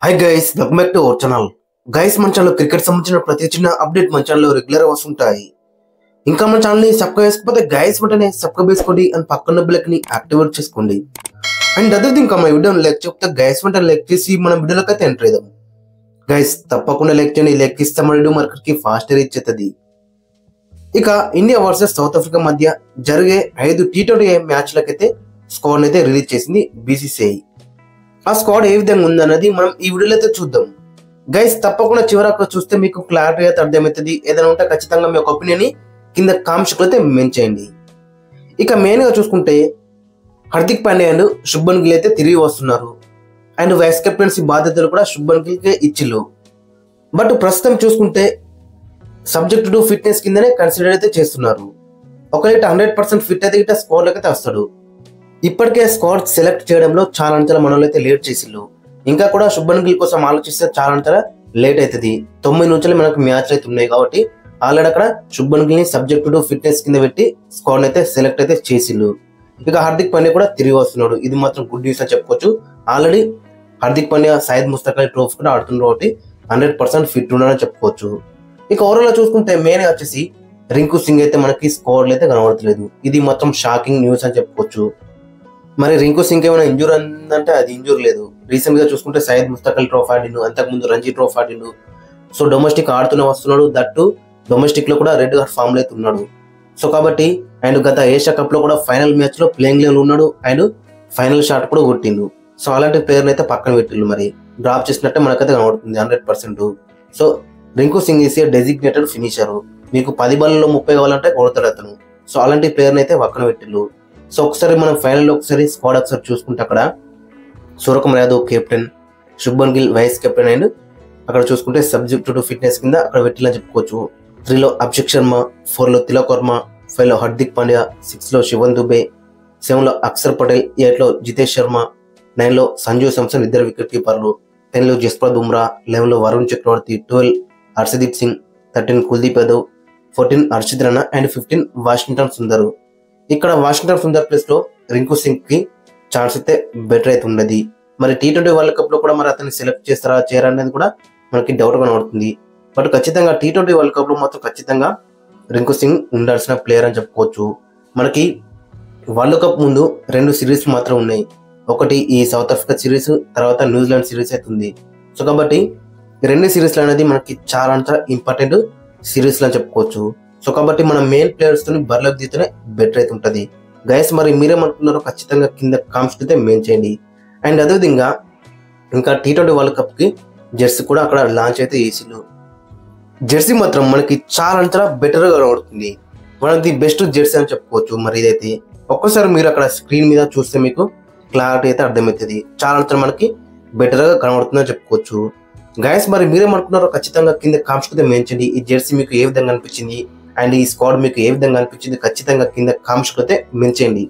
Hi guys, welcome back to our channel. Guys, మన channel cricket సంబంధించిన ప్రతి చిన్న అప్డేట్ మన ఛానల్లో రెగ్యులర్ వస్తుంటాయి. ఇంకా మన ఛానల్ని సబ్స్క్రైబ్ చేసుకోకపోతే గైస్ వెంటనే సబ్స్క్రైబ్ చేసుకోండి అండ్ పక్కన బెల్ ని యాక్టివేట్ చేసుకోండి. అండ్ అదే ఇంకా మన వీడియోని లైక్ చెప్తే గైస్ వెంటనే లైక్ చేసి మన వీడియోలోకి అయితే ఎంటర్ అవుదాం. గైస్ తప్పకుండా లైక్ చేయండి, లైక్ ఇస్తే మన వీడియో మార్కెట్కి ఫాస్ట్ రీచ్ అవుతుంది. ఇక ఇండియా వర్సెస్ సౌత్ ఆఫ్రికా మధ్య జరిగే 5 T20 మ్యాచ్లకైతే స్కోర్ అయితే రిలీజ్ చేసింది BCCI. ఆ స్క్వాడ్ ఏ విధంగా ఉందన్నది మనం ఈ వీడియోలో అయితే చూద్దాం. గైస్ తప్పకుండా చివరకు చూస్తే మీకు క్లారిటీ అయితే అర్థమవుతుంది. ఏదైనా ఉంటే ఖచ్చితంగా మీ ఒపీనియన్ ని కింద కామెంట్స్ అయితే మెన్షన్ చేయండి. ఇక మెయిన్ గా చూసుకుంటే హార్దిక్ పాండ్యా అండ్ శుభ్మన్ గిల్ అయితే తిరిగి వస్తున్నారు. అండ్ వైస్ కెప్టెన్సీ బాధ్యతలు కూడా శుభ్మన్ గిల్ కే ఇచ్చిల్లు. బట్ ప్రస్తుతం చూసుకుంటే సబ్జెక్ట్ టు ఫిట్నెస్ కిందనే కన్సిడర్ అయితే చేస్తున్నారు. ఒకవేళ 100% ఫిట్ అయితే ఇట్లా స్కోర్ అయితే వస్తాడు. ఇప్పటికే స్క్వాడ్ సెలెక్ట్ చేయడంలో చాలా మనలో అయితే లేట్ చేసిల్లు. ఇంకా కూడా శుభ్మన్ గిల్ కోసం ఆలోచిస్తే చాలా లేట్ అవుతుంది. 9 నుంచి మనకు మ్యాచ్ అయితే ఉన్నాయి కాబట్టి ఆల్రెడీ అక్కడ శుభ్మన్ గిల్ ని సబ్జెక్ట్ టు ఫిట్నెస్ కింద పెట్టి స్క్వాడ్ అయితే సెలెక్ట్ అయితే చేసిల్లు. ఇక హార్దిక్ పాండ్యా కూడా తిరిగి వస్తున్నాడు. ఇది మాత్రం గుడ్ న్యూస్ అని చెప్పుకోవచ్చు. ఆల్రెడీ హార్దిక్ పాండ్యా సయ్యద్ ముస్తక్ అలీ ట్రోఫీ కూడా ఆడుతున్నారు కాబట్టి 100% ఫిట్ ఉన్నాడని చెప్పుకోవచ్చు. ఇక ఓవరాల్ చూసుకుంటే మెయిన్ వచ్చేసి రింకు సింగ్ అయితే మనకి స్క్వాడ్ అయితే కనబడట్లేదు. ఇది మాత్రం షాకింగ్ న్యూస్ అని చెప్పుకోవచ్చు. మరి రింకు సింగ్ ఏమైనా ఇంజూర్ అందంటే అది ఇంజూర్ లేదు. రీసెంట్ గా చూసుకుంటే సయ్యద్ ముస్తక్ అలీ ట్రోఫీ ఆడిండు, అంతకుముందు రంజీ ట్రోఫీ ఆడిండు. సో డొమెస్టిక్ ఆడుతూనే వస్తున్నాడు. దట్టు డొమెస్టిక్ లో కూడా రెడ్ హాట్ ఫామ్ లో అయితే ఉన్నాడు. సో కాబట్టి అండ్ గత ఏషియా కప్ లో కూడా ఫైనల్ మ్యాచ్ లో ప్లేయింగ్ లెవెల్ ఉన్నాడు అండ్ ఫైనల్ షాట్ కూడా కొట్టిండు. సో అలాంటి ప్లేయర్ అయితే పక్కన పెట్టిండు. మరి డ్రాప్ చేసినట్టే మనకైతే కనబడుతుంది 100%. So Rinku Singh is designated finisher. మీకు 10 బాల్లో 30 కావాలంటే కొడతాడు అతను. సో అలాంటి ప్లేయర్ అయితే పక్కన పెట్టిండు. సో ఒకసారి మనం ఫైనల్ లో ఒకసారి స్క్వాడ్ ఒకసారి చూసుకుంటే అక్కడ Suryakumar Yadav captain, Shubman Gill vice captain and అక్కడ చూసుకుంటే సబ్జెక్ట్ టు ఫిట్నెస్ కింద అక్కడ పెట్టిలని చెప్పుకోవచ్చు. 3 లో అభిషేక్ శర్మ, 4 లో తిలక్ వర్మ, 5 లో హార్దిక్ పాండ్యా, 6 లో శివన్ దుబే, 7 లో అక్షర్ పటేల్, 8 లో జితేష్ శర్మ, 9 లో సంజు శాంసన్ ఇద్దరు వికెట్ కీపర్లు, 10 లో జస్ప్రీత్ బుమ్రా, 11 లో వరుణ్ చక్రవర్తి, 12 హర్షదీప్ సింగ్, 13 కుల్దీప్ యాదవ్, 14 హర్షిత్ రాణా అండ్ 15 వాషింగ్టన్ సుందర్. ఇక్కడ వాషింగ్టన్ సుందర్ ప్లేస్ లో రింకు సింగ్ కి ఛాన్స్ అయితే బెటర్ అయితే ఉన్నది. మరి T20 వరల్డ్ కప్ లో కూడా మరి అతన్ని సెలెక్ట్ చేస్తారా చేయరా అనేది కూడా మనకి డౌట్ కనబడుతుంది. బట్ ఖచ్చితంగా T20 వరల్డ్ కప్ లో మాత్రం ఖచ్చితంగా రింకు సింగ్ ఉండాల్సిన ప్లేయర్ అని చెప్పుకోవచ్చు. మనకి వరల్డ్ కప్ ముందు 2 సిరీస్ మాత్రం ఉన్నాయి. ఒకటి ఈ సౌత్ ఆఫ్రికా సిరీస్, తర్వాత న్యూజిలాండ్ సిరీస్ అయితే ఉంది. సో కాబట్టి 2 సిరీస్లు అనేది మనకి చాలా ఇంపార్టెంట్ సిరీస్ అని చెప్పుకోవచ్చు. సో కాబట్టి మన మెయిన్ ప్లేయర్స్ తో బరిలోకి దిగితేనే బెటర్ అయితే ఉంటుంది. గైస్ మరి మీరేమనుకున్నారో ఖచ్చితంగా కింద కామెంట్స్ అయితే మెయిన్ చేయండి. అండ్ అదేవిధంగా ఇంకా T20 వరల్డ్ కప్ కి జెర్సీ కూడా అక్కడ లాంచ్ అయితే చేసిండు. జెర్సీ మాత్రం మనకి చాలా బెటర్ గా కనబడుతుంది. One of the best Jersey అని చెప్పుకోవచ్చు. మరి ఇదైతే ఒక్కసారి మీరు అక్కడ స్క్రీన్ మీద చూస్తే మీకు క్లారిటీ అయితే అర్థమవుతుంది. చాలా మనకి బెటర్ గా కనబడుతుంది అని చెప్పుకోవచ్చు. గైస్ మరి మీరేమనుకున్నారో ఖచ్చితంగా కింద కామెంట్స్ అయితే మెయిన్ చేయండి. ఈ జెర్సీ మీకు ఏ విధంగా అనిపించింది అండ్ ఈ స్క్వాడ్ మీకు ఏ విధంగా అనిపించింది ఖచ్చితంగా కింద కామెంట్స్ అయితే మెన్షన్ చేయండి.